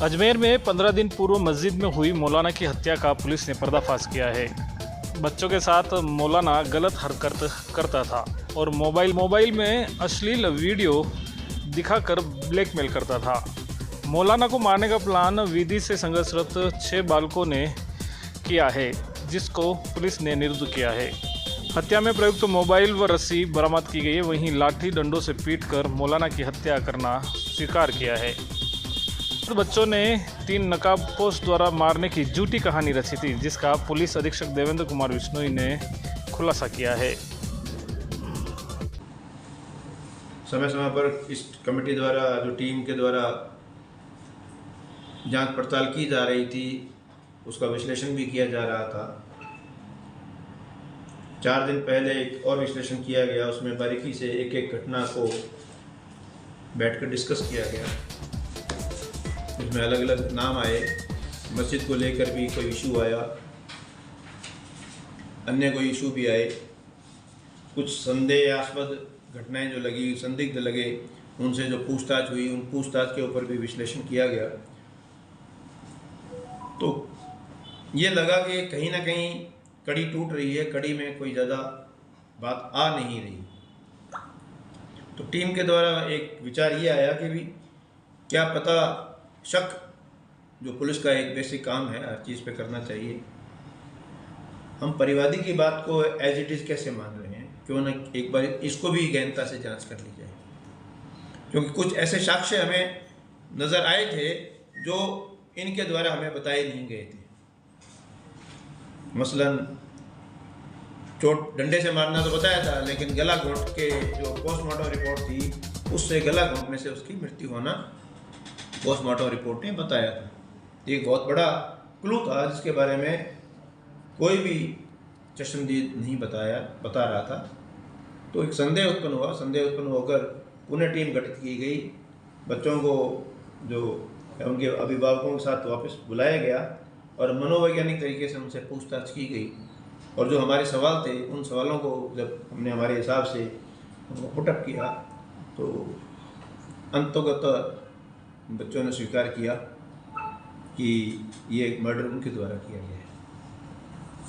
अजमेर में 15 दिन पूर्व मस्जिद में हुई मौलाना की हत्या का पुलिस ने पर्दाफाश किया है। बच्चों के साथ मौलाना गलत हरकत करता था और मोबाइल में अश्लील वीडियो दिखाकर ब्लैकमेल करता था। मौलाना को मारने का प्लान विधि से संघर्षरत 6 बालकों ने किया है, जिसको पुलिस ने निरुद्ध किया है। हत्या में प्रयुक्त मोबाइल व रस्सी बरामद की गई है। वहीं लाठी डंडों से पीटकर मौलाना की हत्या करना स्वीकार किया है। बच्चों ने 3 नकाबपोश द्वारा मारने की झूठी कहानी रची थी, जिसका पुलिस अधीक्षक देवेंद्र कुमार बिश्नोई ने खुलासा किया है। समय समय पर इस कमेटी द्वारा जो टीम के द्वारा जांच पड़ताल की जा रही थी, उसका विश्लेषण भी किया जा रहा था। 4 दिन पहले एक और विश्लेषण किया गया, उसमें बारीकी से एक एक घटना को बैठकर डिस्कस किया गया। इसमें अलग अलग नाम आए, मस्जिद को लेकर भी कोई इशू आया, अन्य कोई इशू भी आए। कुछ संदेहास्पद घटनाएं जो लगी, संदिग्ध लगे, उनसे जो पूछताछ हुई, उन पूछताछ के ऊपर भी विश्लेषण किया गया। तो ये लगा कि कहीं ना कहीं कड़ी टूट रही है, कड़ी में कोई ज़्यादा बात आ नहीं रही। तो टीम के द्वारा एक विचार ये आया कि भी क्या पता, शक जो पुलिस का एक बेसिक काम है, हर चीज़ पे करना चाहिए। हम परिवादी की बात को एज इट इज़ कैसे मान रहे हैं, क्यों न एक बार इसको भी गहनता से जांच कर ली जाए। क्योंकि कुछ ऐसे साक्ष्य हमें नज़र आए थे जो इनके द्वारा हमें बताए नहीं गए थे। मसलन चोट डंडे से मारना तो बताया था, लेकिन गला घोंट के जो पोस्टमार्टम रिपोर्ट थी, उससे गला घोंटने से उसकी मृत्यु होना पोस्टमार्टम रिपोर्ट ने बताया था। एक बहुत बड़ा क्लू था जिसके बारे में कोई भी चश्मदीद नहीं बता रहा था। तो एक संदेह उत्पन्न हुआ। संदेह उत्पन्न होकर पुनः टीम गठित की गई। बच्चों को जो उनके अभिभावकों के साथ वापस बुलाया गया और मनोवैज्ञानिक तरीके से उनसे पूछताछ की गई। और जो हमारे सवाल थे, उन सवालों को जब हमने हमारे हिसाब से उनको पुटअप किया, तो अंततः बच्चों ने स्वीकार किया कि ये मर्डर उनके द्वारा किया गया है।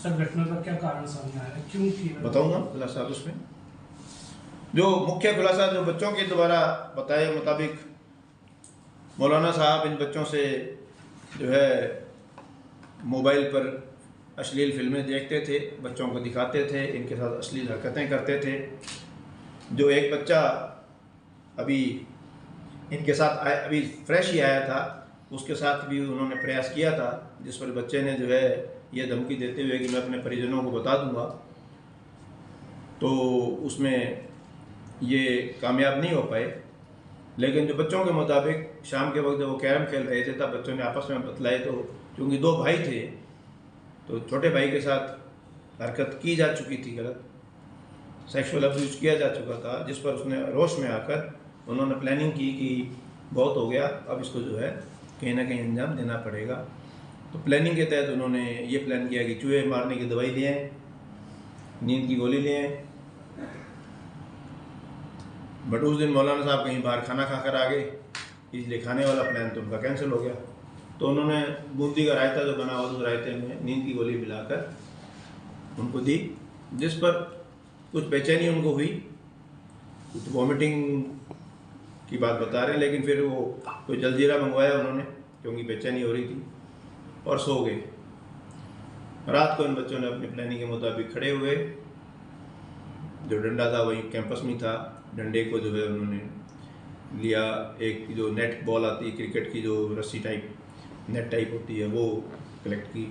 सर, घटना का क्या कारण सामने आया, क्यों किया? बताऊंगा खुलासा। उसमें जो मुख्य खुलासा जो बच्चों के द्वारा बताए मुताबिक, मौलाना साहब इन बच्चों से जो है मोबाइल पर अश्लील फिल्में देखते थे, बच्चों को दिखाते थे, इनके साथ अश्लील हरकतें करते थे। जो एक बच्चा अभी इनके साथ अभी फ्रेश ही आया था, उसके साथ भी उन्होंने प्रयास किया था, जिस पर बच्चे ने जो है ये धमकी देते हुए कि मैं अपने परिजनों को बता दूंगा, तो उसमें ये कामयाब नहीं हो पाए। लेकिन जो बच्चों के मुताबिक शाम के वक्त जब वो कैरम खेल रहे थे, तब बच्चों ने आपस में बतलाए, तो क्योंकि 2 भाई थे, तो छोटे भाई के साथ हरकत की जा चुकी थी, गलत सेक्सुअल अब्यूज किया जा चुका था, जिस पर उसने रोश में आकर उन्होंने प्लानिंग की कि बहुत हो गया, अब इसको जो है कहीं ना कहीं अंजाम देना पड़ेगा। तो प्लानिंग के तहत उन्होंने ये प्लान किया कि चूहे मारने की दवाई लिए, नींद की गोली लिए। बट उस दिन मौलाना साहब कहीं बाहर खाना खाकर आ गए, इसलिए खाने वाला प्लान तो उनका कैंसिल हो गया। तो उन्होंने बूंदी का रायता जो बना हुआ, उस रायते में नींद की गोली मिलाकर उनको दी, जिस पर कुछ बेचैनी उनको हुई, कुछ वॉमिटिंग की बात बता रहे हैं, लेकिन फिर वो कोई जलजीरा मंगवाया उन्होंने, क्योंकि बेचैनी हो रही थी, और सो गए। रात को इन बच्चों ने अपनी प्लानिंग के मुताबिक खड़े हुए, जो डंडा था वही कैंपस में था, डंडे को जो है उन्होंने लिया, एक जो नेट बॉल आती है क्रिकेट की, जो रस्सी टाइप नेट टाइप होती है, वो कलेक्ट की,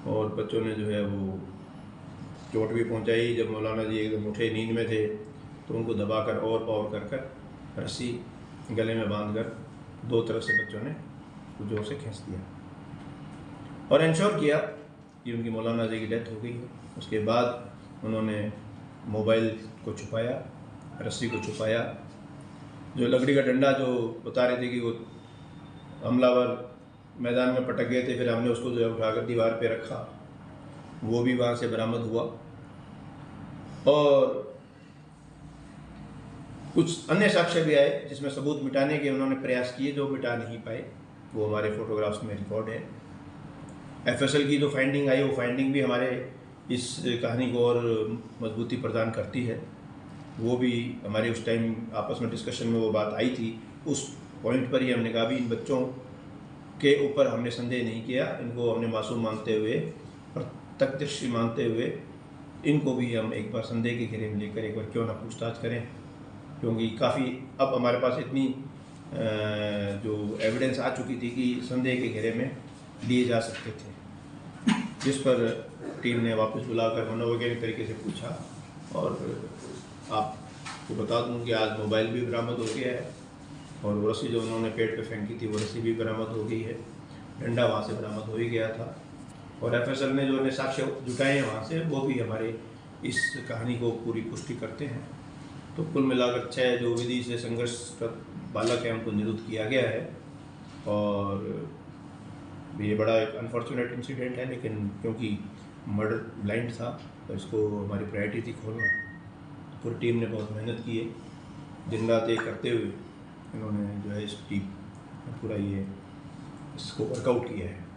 और बच्चों ने जो है वो चोट भी पहुंचाई। जब मौलाना जी एकदम उठे, नींद में थे, तो उनको दबाकर और पावर कर रस्सी गले में बांधकर 2 तरफ से बच्चों ने जोर से खींच दिया और इंश्योर किया कि उनकी मौलाना जी की डेथ हो गई है। उसके बाद उन्होंने मोबाइल को छुपाया, रस्सी को छुपाया, जो लकड़ी का डंडा जो बता रहे थे कि वो हमलावर मैदान में पटक गए थे, फिर हमने उसको जो है उठाकर दीवार पे रखा, वो भी वहाँ से बरामद हुआ। और कुछ अन्य साक्ष्य भी आए जिसमें सबूत मिटाने के उन्होंने प्रयास किए, जो मिटा नहीं पाए। वो हमारे फ़ोटोग्राफ्स में रिकॉर्ड है। एफएसएल की जो फाइंडिंग आई वो फाइंडिंग भी हमारे इस कहानी को और मजबूती प्रदान करती है। वो भी हमारे उस टाइम आपस में डिस्कशन में वो बात आई थी, उस पॉइंट पर ही हमने कहा भी इन बच्चों के ऊपर हमने संदेह नहीं किया, इनको हमने मासूम मानते हुए, प्रत्यक्षदर्शी मानते हुए इनको भी हम एक बार संदेह के घेरे में लेकर एक बार क्यों ना पूछताछ करें, क्योंकि काफ़ी अब हमारे पास इतनी जो एविडेंस आ चुकी थी कि संदेह के घेरे में लिए जा सकते थे, जिस पर टीम ने वापस बुलाकर मनोवैज्ञानिक तरीके से पूछा। और आपको बता दूं कि आज मोबाइल भी बरामद हो गया है और वो रस्सी जो उन्होंने पेट पे फेंकी थी वो रस्सी भी बरामद हो गई है, डंडा वहाँ से बरामद हो ही गया था। और एफएसएल ने जो साक्ष्य जुटाए हैं वहाँ से वो भी हमारे इस कहानी को पूरी पुष्टि करते हैं। तो कुल मिलाकर 6 जो विधि से संघर्ष बालक है उनको निरुद्ध किया गया है। और ये बड़ा एक अनफॉर्चुनेट इंसिडेंट है, लेकिन क्योंकि मर्डर ब्लाइंड था तो इसको हमारी प्रायोरिटी थी खोलना। पूरी टीम ने बहुत मेहनत की है, दिन रात एक करते हुए इन्होंने जो है इस टीम पूरा ये इसको वर्कआउट किया है।